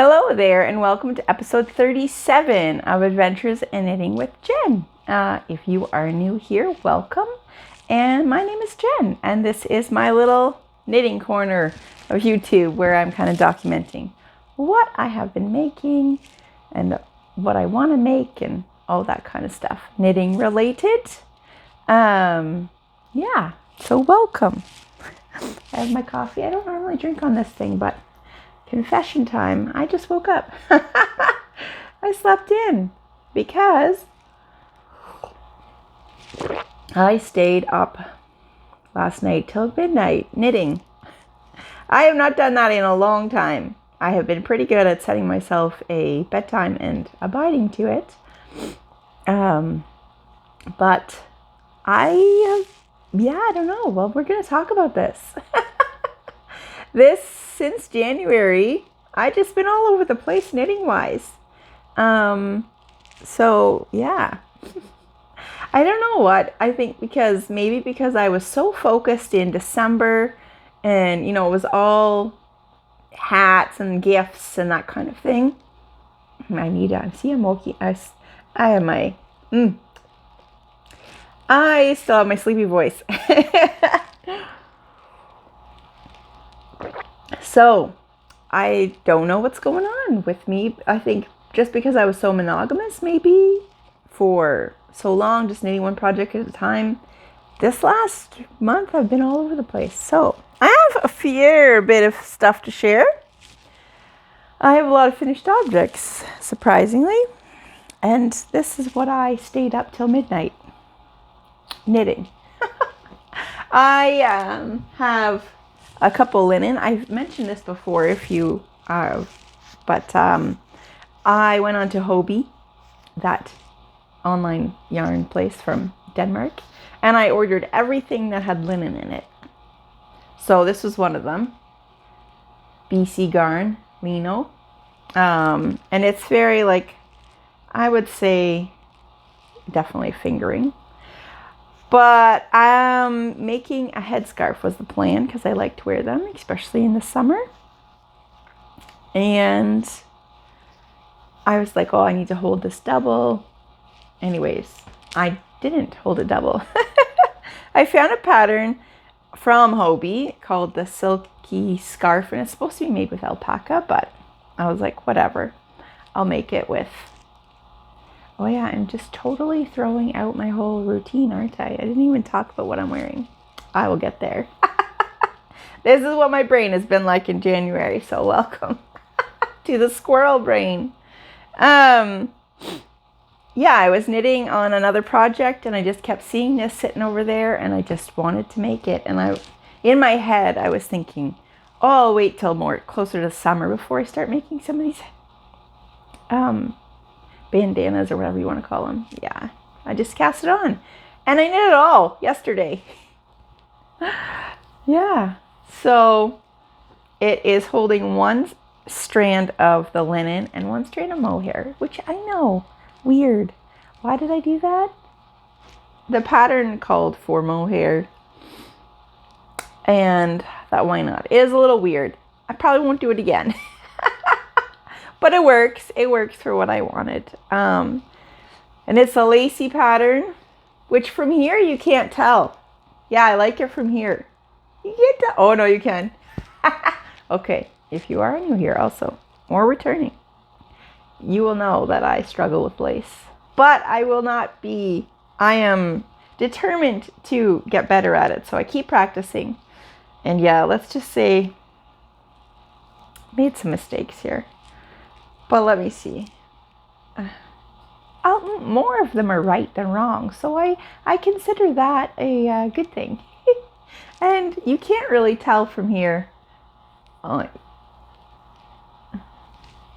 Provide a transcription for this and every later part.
Hello there, and welcome to episode 37 of Adventures in Knitting with Jen. If you are new here, welcome. And my name is Jen, and this is my little knitting corner of YouTube where I'm kind of documenting what I have been making and what I want to make and all that kind of stuff, knitting related. Yeah, so welcome. I have my coffee. I don't normally drink on this thing, but confession time. I just woke up. I slept in because I stayed up last night till midnight knitting. I have not done that in a long time. I have been pretty good at setting myself a bedtime and abiding to it. But I don't know. Well, we're going to talk about this. Since January, I just been all over the place knitting wise. So yeah, I don't know what I think, because I was so focused in December and, it was all hats and gifts and that kind of thing. I still have my sleepy voice. So, I don't know what's going on with me. I think just because I was so monogamous, maybe, for so long, just knitting one project at a time. This last month, I've been all over the place. So, I have a fair bit of stuff to share. I have a lot of finished objects, surprisingly. And this is what I stayed up till midnight knitting. I have a couple linen. I've mentioned this before if you but I went on to Hobbii, that online yarn place from Denmark, and I ordered everything that had linen in it. So this was one of them. BC Garn, Lino. And it's very, I would say definitely fingering. But making a headscarf was the plan because I like to wear them, especially in the summer. And I was like, I need to hold this double. Anyways, I didn't hold it double. I found a pattern from Hobbii called the Silky Scarf, and it's supposed to be made with alpaca, but I was like, whatever. I'll make it with... Oh yeah, I'm just totally throwing out my whole routine, aren't I? I didn't even talk about what I'm wearing. I will get there. This is what my brain has been like in January, so welcome to the squirrel brain. Yeah, I was knitting on another project and I just kept seeing this sitting over there and I just wanted to make it. And in my head, I was thinking, I'll wait till more closer to summer before I start making some of these bandanas or whatever you want to call them. Yeah, I just cast it on and I knit it all yesterday. Yeah, so it is holding one strand of the linen and one strand of mohair, which I know, weird. Why did I do that? The pattern called for mohair and that why not? It is a little weird. I probably won't do it again. But it works. It works for what I wanted. And it's a Lacey pattern, which from here you can't tell. Yeah, I like it from here. You can't tell. Oh, no, you can. Okay, if you are new here also, or returning, you will know that I struggle with lace. But I will not be. I am determined to get better at it, so I keep practicing. And yeah, let's just say, made some mistakes here. But let me see. More of them are right than wrong. So I consider that a good thing. And you can't really tell from here. Oh,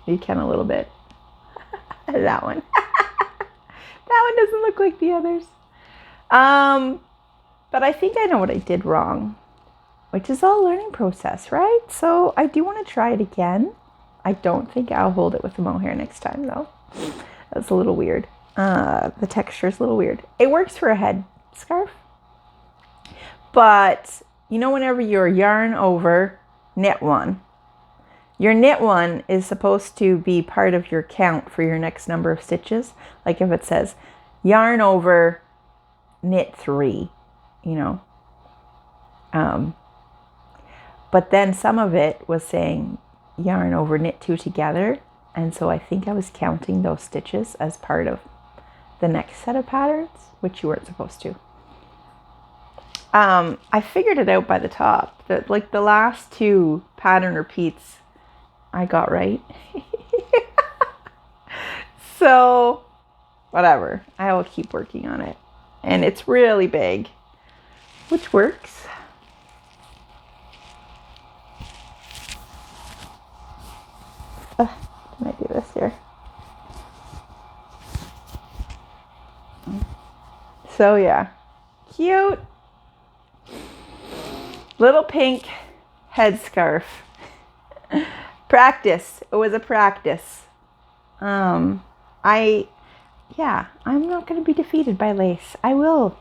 you can a little bit. That one. That one doesn't look like the others. But I think I know what I did wrong. Which is all learning process, right? So I do want to try it again. I don't think I'll hold it with the mohair next time, though. That's a little weird. The texture is a little weird. It works for a head scarf. But, whenever you're yarn over, knit one, Your knit one is supposed to be part of your count for your next number of stitches. Like if it says yarn over, knit 3, you know. But then some of it was saying yarn over, knit 2 together. And so I think I was counting those stitches as part of the next set of patterns, which you weren't supposed to. I figured it out by the top that like the last 2 pattern repeats I got right. So whatever, I will keep working on it. And it's really big, which works. Can I do this here? So yeah, cute little pink headscarf. Practice. It was a practice. I'm not going to be defeated by lace. I will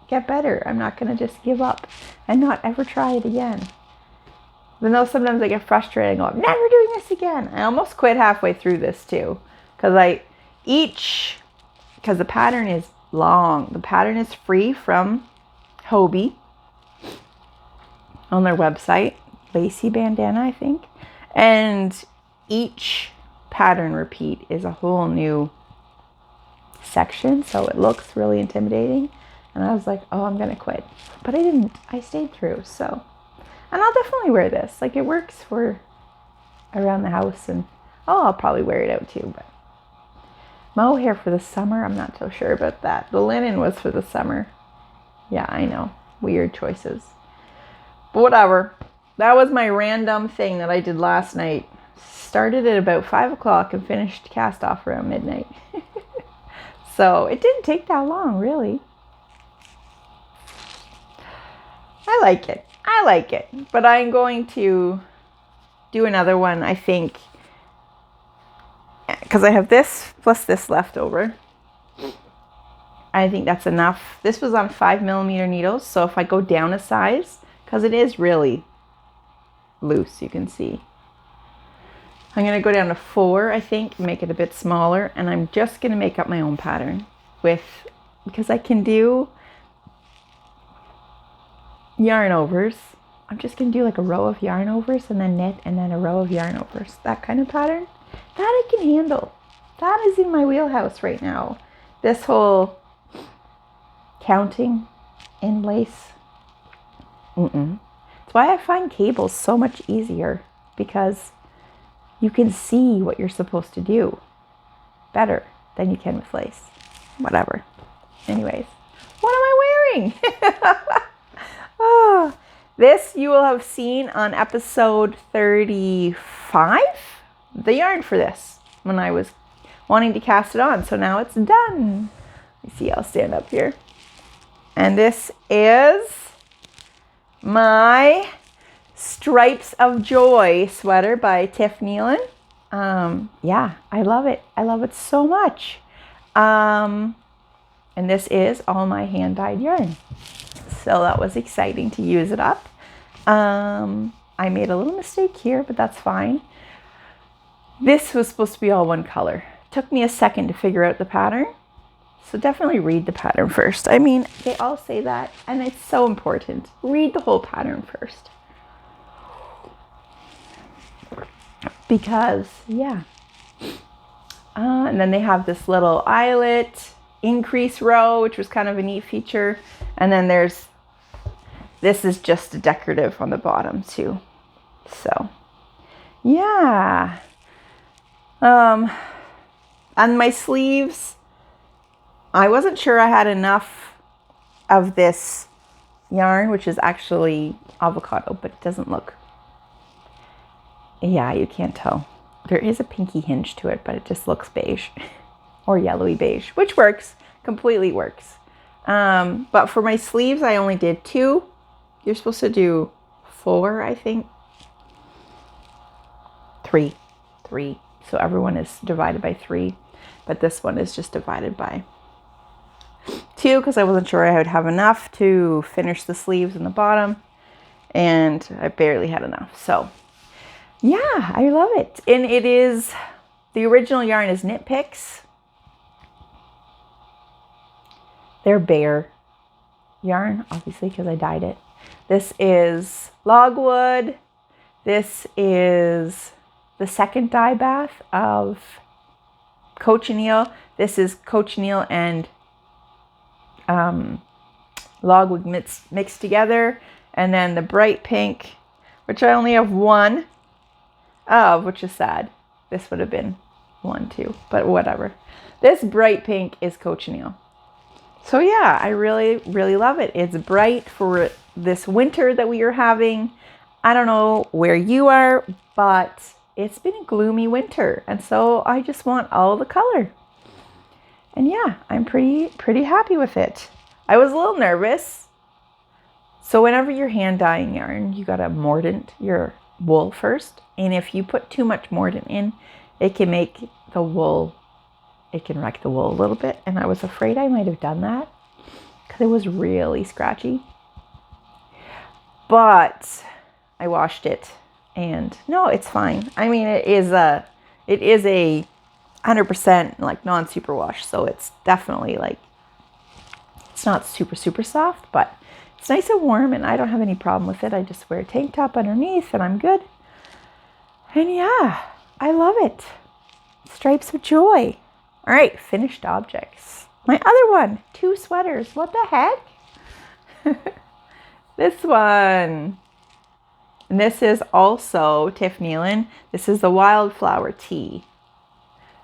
get better. I'm not going to just give up and not ever try it again. Even though sometimes I get frustrated and go, I'm never doing this again. I almost quit halfway through this too. Because the pattern is long. The pattern is free from Hobbii on their website. Lacey Bandana, I think. And each pattern repeat is a whole new section. So it looks really intimidating. And I was like, oh, I'm going to quit. But I didn't. I stayed through. So, and I'll definitely wear this. Like it works for around the house. And I'll probably wear it out too. But mohair for the summer, I'm not so sure about that. The linen was for the summer. Yeah, I know. Weird choices. But whatever. That was my random thing that I did last night. Started at about 5 o'clock and finished cast off around midnight. So it didn't take that long, really. I like it. But I'm going to do another one, I think. Because I have this plus this left over. I think that's enough. This was on 5mm needles. So if I go down a size, because it is really loose, you can see. I'm going to go down to 4, I think, make it a bit smaller, and I'm just going to make up my own pattern because I can do yarn overs. I'm just going to do like a row of yarn overs and then knit and then a row of yarn overs. That kind of pattern. That I can handle. That is in my wheelhouse right now. This whole counting in lace. That's why I find cables so much easier, because you can see what you're supposed to do better than you can with lace. Whatever. Anyways, what am I wearing? This you will have seen on episode 35. The yarn for this when I was wanting to cast it on. So now it's done. Let me see, I'll stand up here. And this is my Stripes of Joy sweater by Neilan. Yeah, I love it. I love it so much. And this is all my hand-dyed yarn. So that was exciting to use it up. I made a little mistake here, but that's fine. This was supposed to be all one color. Took me a second to figure out the pattern. So definitely read the pattern first. I mean, they all say that, and it's so important. Read the whole pattern first. Because, yeah. And then they have this little eyelet increase row, which was kind of a neat feature. And then this is just a decorative on the bottom too. So, yeah. On my sleeves, I wasn't sure I had enough of this yarn, which is actually avocado, but it doesn't look. Yeah, you can't tell. There is a pinky hinge to it, but it just looks beige or yellowy beige, which works, completely works. But for my sleeves, I only did 2. You're supposed to do 4, I think. 3. So everyone is divided by 3, but this one is just divided by 2 because I wasn't sure I would have enough to finish the sleeves and the bottom, and I barely had enough. So yeah, I love it. And it is, the original yarn is Knit Picks. They're bear yarn, obviously, because I dyed it. This is Logwood. This is the second dye bath of Cochineal. This is Cochineal and Logwood mixed together. And then the bright pink, which I only have one of, which is sad. This would have been one too, but whatever. This bright pink is Cochineal. So yeah, I really, really love it. It's bright for this winter that we are having. I don't know where you are, but it's been a gloomy winter. And so I just want all the color. And yeah, I'm pretty happy with it. I was a little nervous. So whenever you're hand dyeing yarn, you got to mordant your wool first. And if you put too much mordant in, it can make the wool, it can wreck the wool a little bit. And I was afraid I might have done that because it was really scratchy. But I washed it and no, it's fine. I mean, it is a 100% like non-superwash. So it's definitely like, it's not super soft, but it's nice and warm and I don't have any problem with it. I just wear a tank top underneath and I'm good. And yeah, I love it. Stripes of Joy. All right, finished objects. My other one, 2 sweaters. What the heck? This one. And this is also Tiff Neilan. This is the Wildflower tee.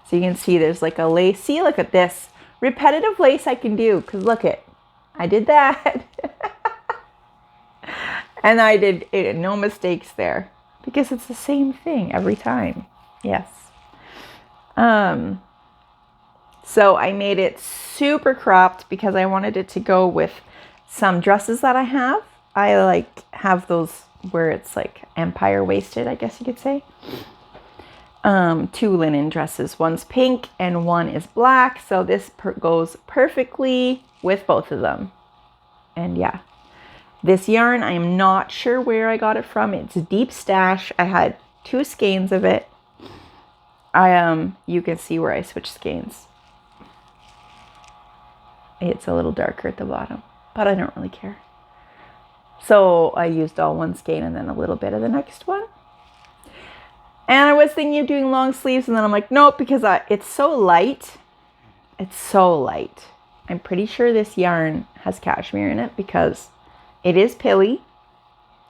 So you can see there's like a lace. See, look at this. Repetitive lace I can do. Because look it. I did that. And I did it, no mistakes there. Because it's the same thing every time. Yes. So I made it super cropped because I wanted it to go with some dresses that I have. I like have those where it's like empire waisted, I guess you could say. 2 linen dresses. One's pink and one is black. So this goes perfectly with both of them. And yeah, this yarn, I am not sure where I got it from. It's a deep stash. I had 2 skeins of it. You can see where I switched skeins. It's a little darker at the bottom, but I don't really care. So I used all one skein and then a little bit of the next one. And I was thinking of doing long sleeves and then I'm like, nope, because it's so light. It's so light. I'm pretty sure this yarn has cashmere in it because it is pilly,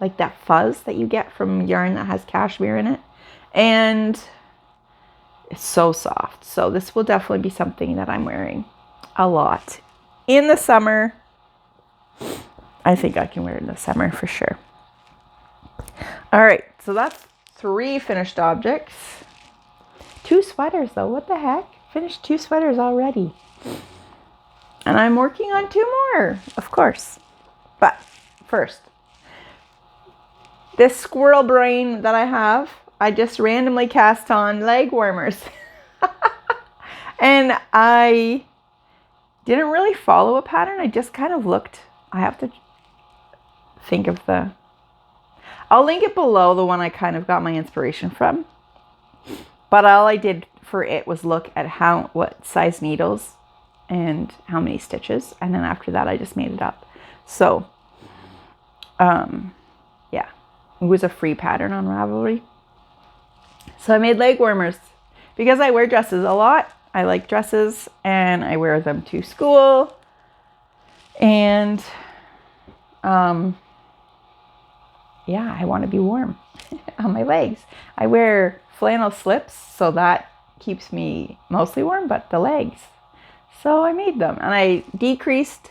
like that fuzz that you get from yarn that has cashmere in it. And it's so soft. So this will definitely be something that I'm wearing a lot in the summer. I think I can wear it in the summer for sure. All right, so that's 3 finished objects. 2 sweaters though, what the heck? Finished 2 sweaters already. And I'm working on 2 more, of course. But first, this squirrel brain that I have, I just randomly cast on leg warmers. And I didn't really follow a pattern. I just kind of looked. I have to think of I'll link it below, the one I kind of got my inspiration from. But all I did for it was look at what size needles and how many stitches. And then after that, I just made it up. So, yeah, it was a free pattern on Ravelry. So I made leg warmers because I wear dresses a lot. I like dresses and I wear them to school. And, yeah, I want to be warm on my legs. I wear flannel slips, so that keeps me mostly warm, but the legs. So I made them and I decreased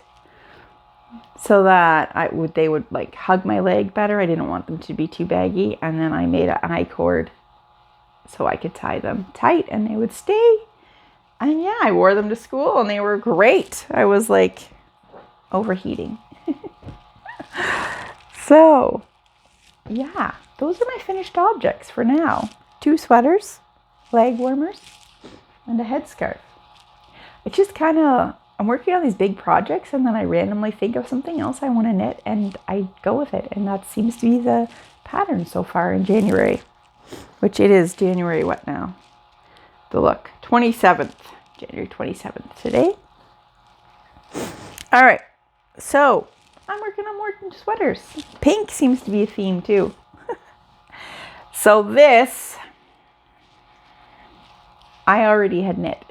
so that they would like hug my leg better. I didn't want them to be too baggy. And then I made an eye cord so I could tie them tight and they would stay. And yeah, I wore them to school and they were great. I was like overheating. So yeah, those are my finished objects for now. 2 sweaters, leg warmers, and a headscarf. It's just kind of, I'm working on these big projects and then I randomly think of something else I want to knit and I go with it. And that seems to be the pattern so far in January. which it is January what now? The look, 27th, January 27th today. All right, so I'm working on more sweaters. Pink seems to be a theme too. So this, I already had knit.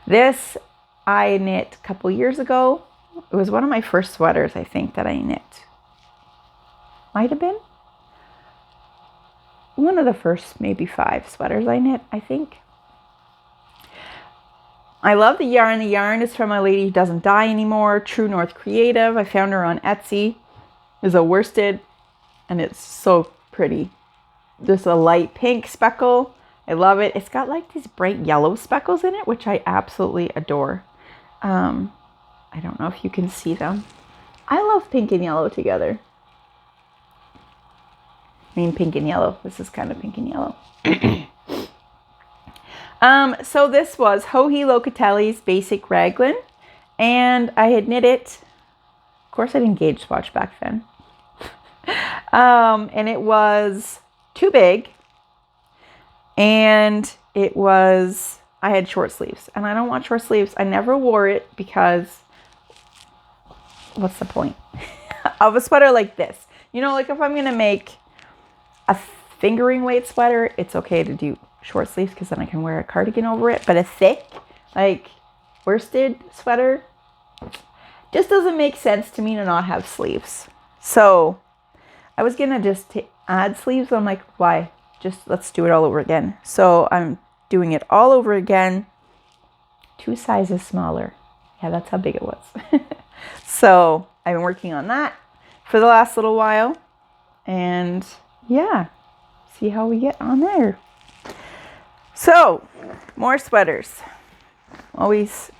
This I knit a couple years ago. It was one of my first sweaters, I think, that I knit. Might have been one of the first maybe 5 sweaters I knit, I think. I love the yarn. The yarn is from a lady who doesn't dye anymore, True North Creative. I found her on Etsy. It's a worsted, and it's so pretty. Just a light pink speckle. I love it. It's got like these bright yellow speckles in it, which I absolutely adore. I don't know if you can see them. I love pink and yellow together. I mean, pink and yellow. This is kind of pink and yellow. So this was Hobbii Locatelli's Basic Raglan, and I had knit it. Of course, I didn't gauge swatch back then. And it was too big, and it was, I had short sleeves, and I don't want short sleeves. I never wore it because what's the point of a sweater like this? You know, like if I'm going to make a fingering weight sweater, it's okay to do short sleeves because then I can wear a cardigan over it. But a thick, like worsted sweater just doesn't make sense to me to not have sleeves. So I was going to just add sleeves. I'm like, why? Just let's do it all over again. So I'm doing it all over again. 2 sizes smaller. Yeah, that's how big it was. So I've been working on that for the last little while. And yeah, see how we get on there. So, more sweaters. Always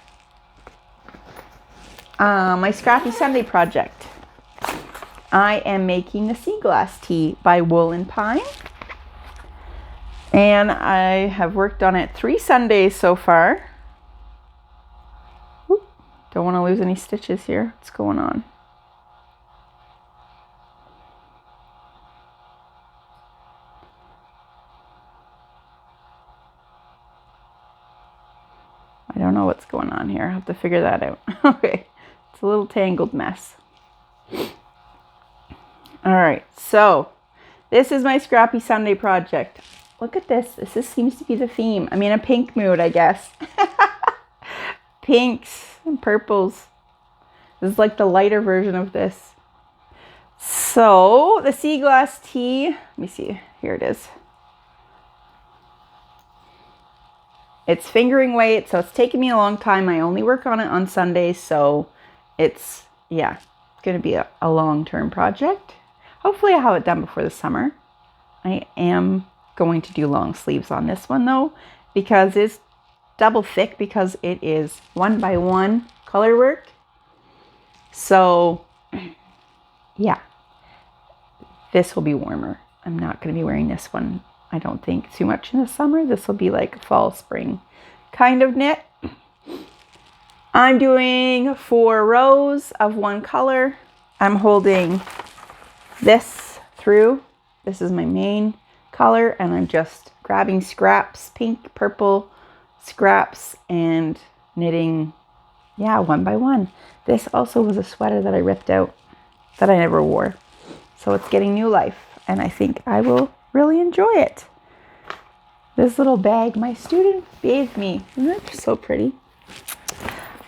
my Scrappy Sunday project. I am making the Sea Glass Tee by Wool and Pine. And I have worked on it 3 Sundays so far. Whoop. Don't want to lose any stitches here. What's going on? I don't know what's going on here. I'll have to figure that out. Okay. It's a little tangled mess. All right. So this is my Scrappy Sunday project. Look at this. This seems to be the theme. I'm in a pink mood, I guess. Pinks and purples. This is like the lighter version of this. So the Sea Glass Tee. Let me see. Here it is. It's fingering weight, so it's taken me a long time. I only work on it on Sundays, so it's going to be a long-term project. Hopefully I'll have it done before the summer. I am going to do long sleeves on this one, though, because it's double thick because it is 1x1 color work. So, yeah, this will be warmer. I'm not going to be wearing this one, I don't think, too much in the summer. This will be like fall, spring kind of knit. I'm doing 4 rows of one color. I'm holding this through. This is my main color, and I'm just grabbing scraps, pink, purple scraps, and knitting, 1x1. This also was a sweater that I ripped out that I never wore. So it's getting new life, and I think I will really enjoy it. This little bag my student gave me. Isn't that just so pretty?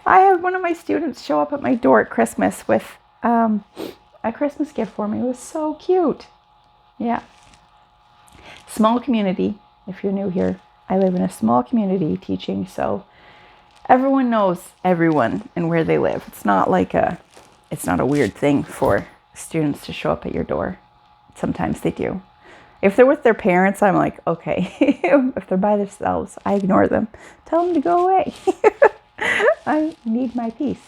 I had one of my students show up at my door at Christmas with a Christmas gift for me. It was so cute. Yeah. Small community. If you're new here, I live in a small community teaching, so everyone knows everyone and where they live. It's not a weird thing for students to show up at your door. Sometimes they do. If they're with their parents, I'm like, okay. If they're by themselves, I ignore them. Tell them to go away. I need my peace.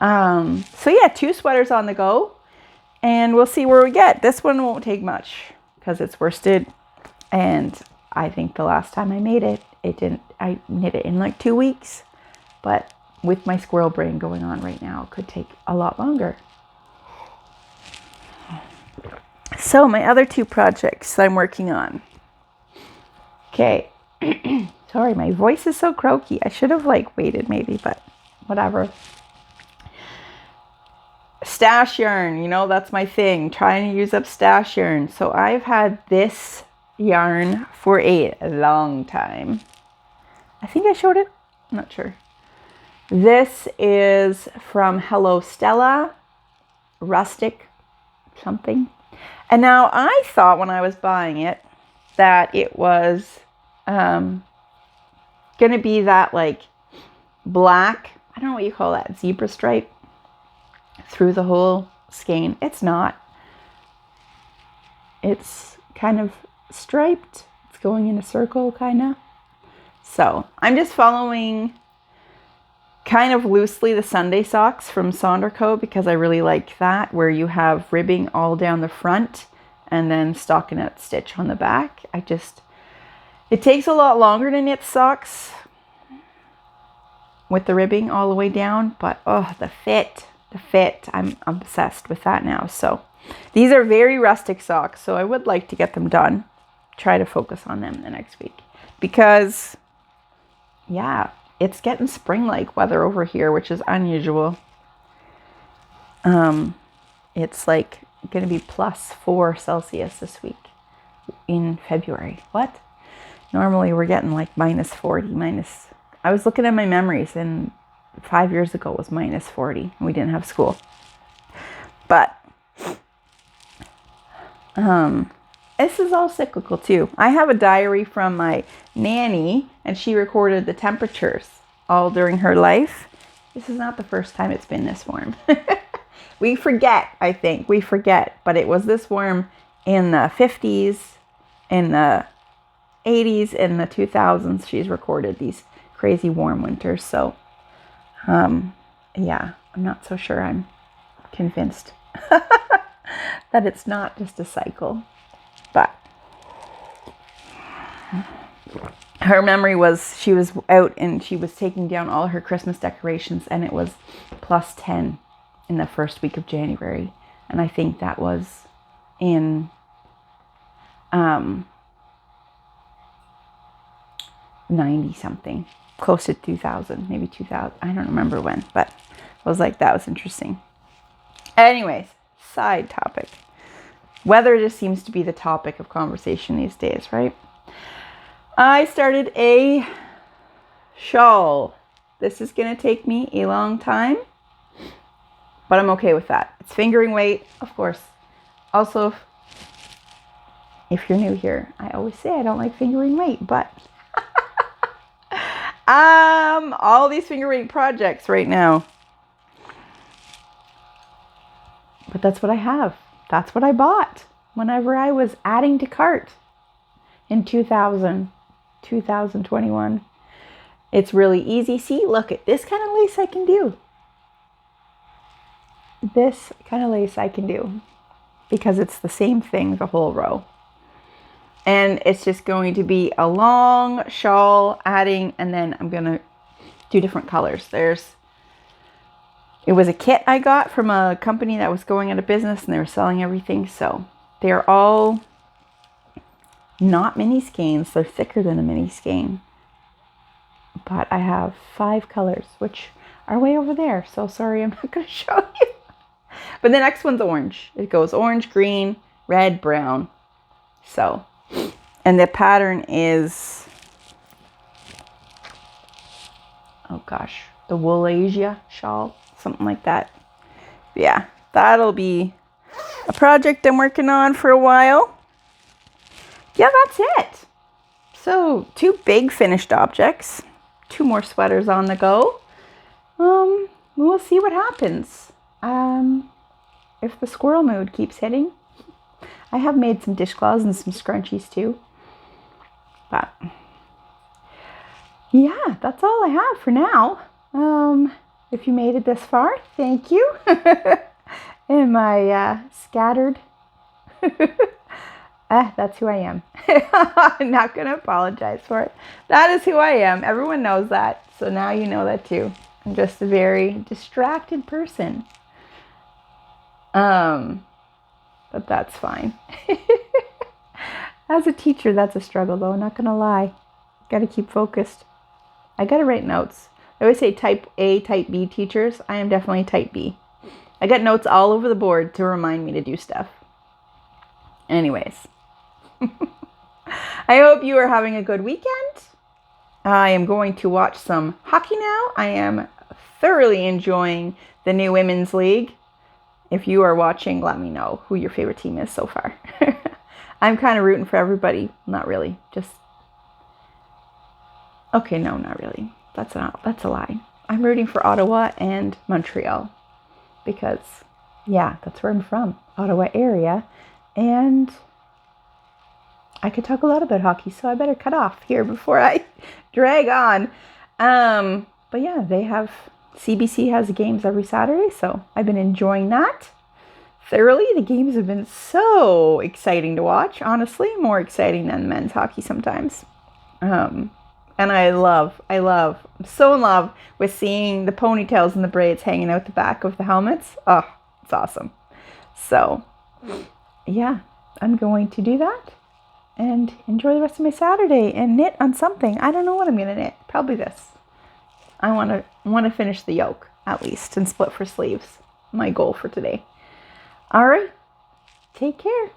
So yeah, 2 sweaters on the go, and we'll see where we get. This one won't take much because it's worsted, and I think the last time I made it, I knit it in like 2 weeks, but with my squirrel brain going on right now, it could take a lot longer. So my other two projects I'm working on. Okay. Sorry, my voice is so croaky. I should have waited maybe, but whatever. Stash yarn, that's my thing. Trying to use up stash yarn. So I've had this yarn for a long time. I think I showed it. I'm not sure. This is from Hello Stella, rustic something. And now I thought when I was buying it that it was going to be that black, I don't know what you call that, zebra stripe through the whole skein. It's not. It's kind of striped. It's going in a circle kind of. So I'm just following kind of loosely the Sunday socks from Sonderco because I really like that, where you have ribbing all down the front and then stockinette stitch on the back. It takes a lot longer to knit socks with the ribbing all the way down, but the fit, I'm obsessed with that now. So these are very rustic socks, so I would like to get them done. Try to focus on them the next week because yeah, it's getting spring-like weather over here, which is unusual. It's going to be +4 Celsius this week in February. What? Normally we're getting -40, I was looking at my memories and 5 years ago it was -40 and we didn't have school. But this is all cyclical too. I have a diary from my nanny and she recorded the temperatures all during her life. This is not the first time it's been this warm. We forget, I think. We forget. But it was this warm in the 50s, in the 80s, in the 2000s. She's recorded these crazy warm winters. So, yeah, I'm not so sure I'm convinced that it's not just a cycle. But her memory was she was out and she was taking down all her Christmas decorations and it was +10 in the first week of January. And I think that was in 90 something, close to 2000, maybe 2000. I don't remember when, but I was that was interesting. Anyways, side topic. Weather just seems to be the topic of conversation these days, right? I started a shawl. This is going to take me a long time, but I'm okay with that. It's fingering weight, of course. Also, if you're new here, I always say I don't like fingering weight, but all these finger weight projects right now. But that's what I have. That's what I bought whenever I was adding to cart in 2021. It's really easy. See, look at this kind of lace I can do. This kind of lace I can do because it's the same thing, the whole row. And it's just going to be a long shawl adding, and then I'm going to do different colors. It was a kit I got from a company that was going out of business and they were selling everything. So they're all not mini skeins. They're thicker than a mini skein. But I have 5 colors, which are way over there. So sorry, I'm not going to show you. But the next one's orange. It goes orange, green, red, brown. So, and the pattern is, oh gosh, the Woolasia shawl. Something like that. Yeah, that'll be a project I'm working on for a while. Yeah, that's it. So 2 big finished objects. 2 more sweaters on the go. We'll see what happens. If the squirrel mood keeps hitting. I have made some dishcloths and some scrunchies too. But yeah, that's all I have for now. If you made it this far, thank you. Am I scattered? That's who I am. I'm not going to apologize for it. That is who I am. Everyone knows that. So now you know that too. I'm just a very distracted person. but that's fine. As a teacher, that's a struggle though, not gonna lie. Gotta keep focused. I gotta write notes. I always say type A, type B teachers. I am definitely type B. I got notes all over the board to remind me to do stuff. Anyways. I hope you are having a good weekend. I am going to watch some hockey now. I am thoroughly enjoying the new Women's League. If you are watching, let me know who your favorite team is so far. I'm kind of rooting for everybody. Not really. Just... Okay, no, not really. That's a lie. I'm rooting for Ottawa and Montreal. Because, yeah, that's where I'm from. Ottawa area. And I could talk a lot about hockey, so I better cut off here before I drag on. But yeah, CBC has games every Saturday, so I've been enjoying that thoroughly. The games have been so exciting to watch, honestly, more exciting than men's hockey sometimes. And I'm so in love with seeing the ponytails and the braids hanging out the back of the helmets. Oh, it's awesome. So, yeah, I'm going to do that and enjoy the rest of my Saturday and knit on something. I don't know what I'm going to knit. Probably this. I want to finish the yoke at least and split for sleeves. My goal for today. All right. Take care.